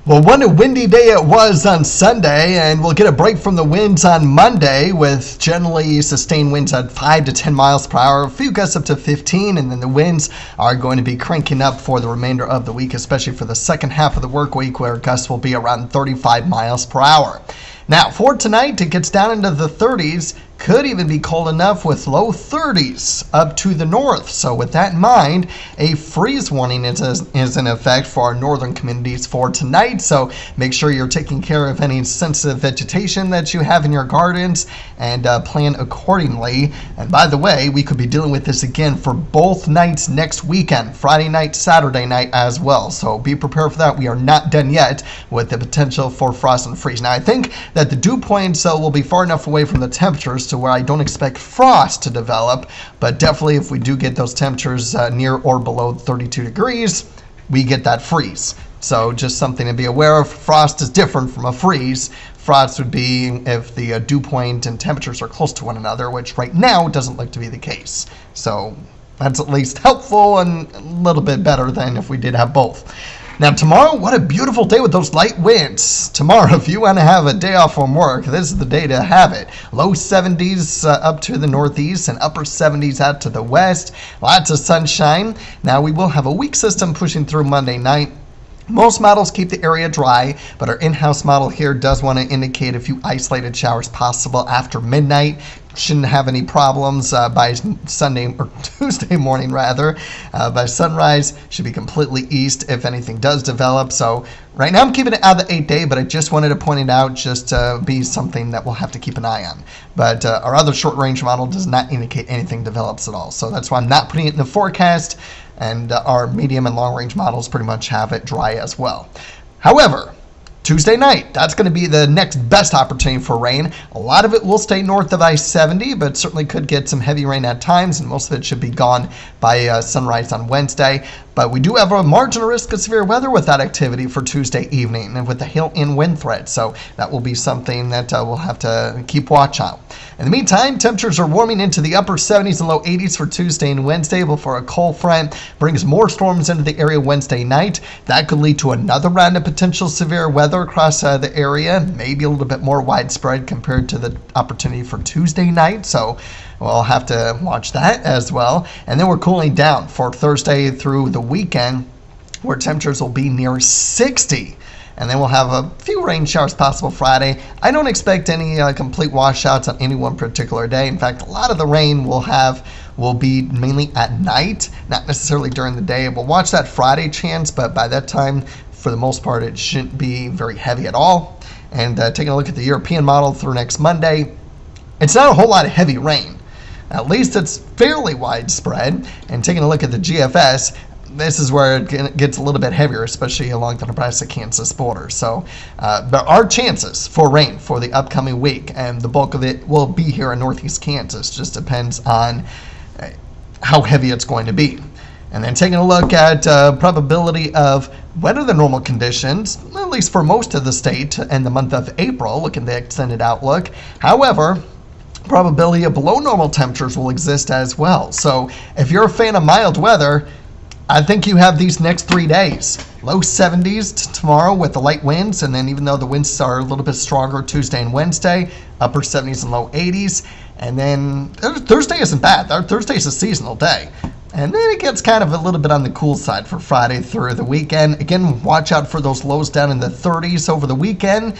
Well, what a windy day it was on Sunday, and we'll get a break from the winds on Monday with generally sustained winds at 5 to 10 miles per hour, a few gusts up to 15, and then the winds are going to be cranking up for the remainder of the week, especially for the second half of the work week, where gusts will be around 35 miles per hour. Now, for tonight, it gets down into the 30s, could even be cold enough with low 30s up to the north. So with that in mind, a freeze warning is in effect for our northern communities for tonight. So make sure you're taking care of any sensitive vegetation that you have in your gardens and plan accordingly. And by the way, we could be dealing with this again for both nights next weekend, Friday night, Saturday night as well. So be prepared for that. We are not done yet with the potential for frost and freeze. Now, I think that the dew points will be far enough away from the temperatures to where I don't expect frost to develop, but definitely if we do get those temperatures near or below 32 degrees, we get that freeze. So just something to be aware of. Frost is different from a freeze. Frost would be if the dew point and temperatures are close to one another, which right now doesn't look to be the case. So that's at least helpful and a little bit better than if we did have both. Now tomorrow, what a beautiful day with those light winds. Tomorrow, if you want to have a day off from work, this is the day to have it. Low 70s up to the northeast and upper 70s out to the west. Lots of sunshine. Now we will have a weak system pushing through Monday night. Most models keep the area dry, but our in-house model here does want to indicate a few isolated showers possible after midnight. Shouldn't have any problems by Sunday or Tuesday morning rather. By sunrise, should be completely east if anything does develop. So right now I'm keeping it out of the 8-day, but I just wanted to point it out just to be something that we'll have to keep an eye on. But our other short-range model does not indicate anything develops at all. So that's why I'm not putting it in the forecast. And our medium and long-range models pretty much have it dry as well. However, Tuesday night, that's going to be the next best opportunity for rain. A lot of it will stay north of I-70, but certainly could get some heavy rain at times, and most of it should be gone by sunrise on Wednesday. But we do have a marginal risk of severe weather with that activity for Tuesday evening and with the hail and wind threat. So that will be something that we'll have to keep watch on. In the meantime, temperatures are warming into the upper 70s and low 80s for Tuesday and Wednesday before a cold front brings more storms into the area Wednesday night. That could lead to another round of potential severe weather across the area, maybe a little bit more widespread compared to the opportunity for Tuesday night. So we'll have to watch that as well. And then we're cooling down for Thursday through the weekend, where temperatures will be near 60. And then we'll have a few rain showers possible Friday. I don't expect any complete washouts on any one particular day. In fact, a lot of the rain will be mainly at night, not necessarily during the day. We'll watch that Friday chance, but by that time, for the most part, it shouldn't be very heavy at all. And taking a look at the European model through next Monday, it's not a whole lot of heavy rain. At least it's fairly widespread. And taking a look at the GFS, this is where it gets a little bit heavier, especially along the Nebraska-Kansas border. So there are chances for rain for the upcoming week, and the bulk of it will be here in northeast Kansas. Just depends on how heavy it's going to be. And then taking a look at probability of wetter than normal conditions, at least for most of the state in the month of April, looking at the extended outlook. However, probability of below normal temperatures will exist as well. So if you're a fan of mild weather, I think you have these next 3 days. Low 70s tomorrow with the light winds, and then even though the winds are a little bit stronger Tuesday and Wednesday, upper 70s and low 80s. And then Thursday isn't bad. Thursday is a seasonal day. And then it gets kind of a little bit on the cool side for Friday through the weekend. Again, watch out for those lows down in the 30s over the weekend.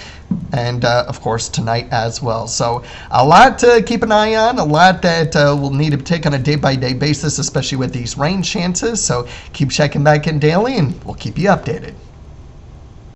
And, of course, tonight as well. So a lot to keep an eye on, a lot that we'll need to take on a day-by-day basis, especially with these rain chances. So keep checking back in daily, and we'll keep you updated.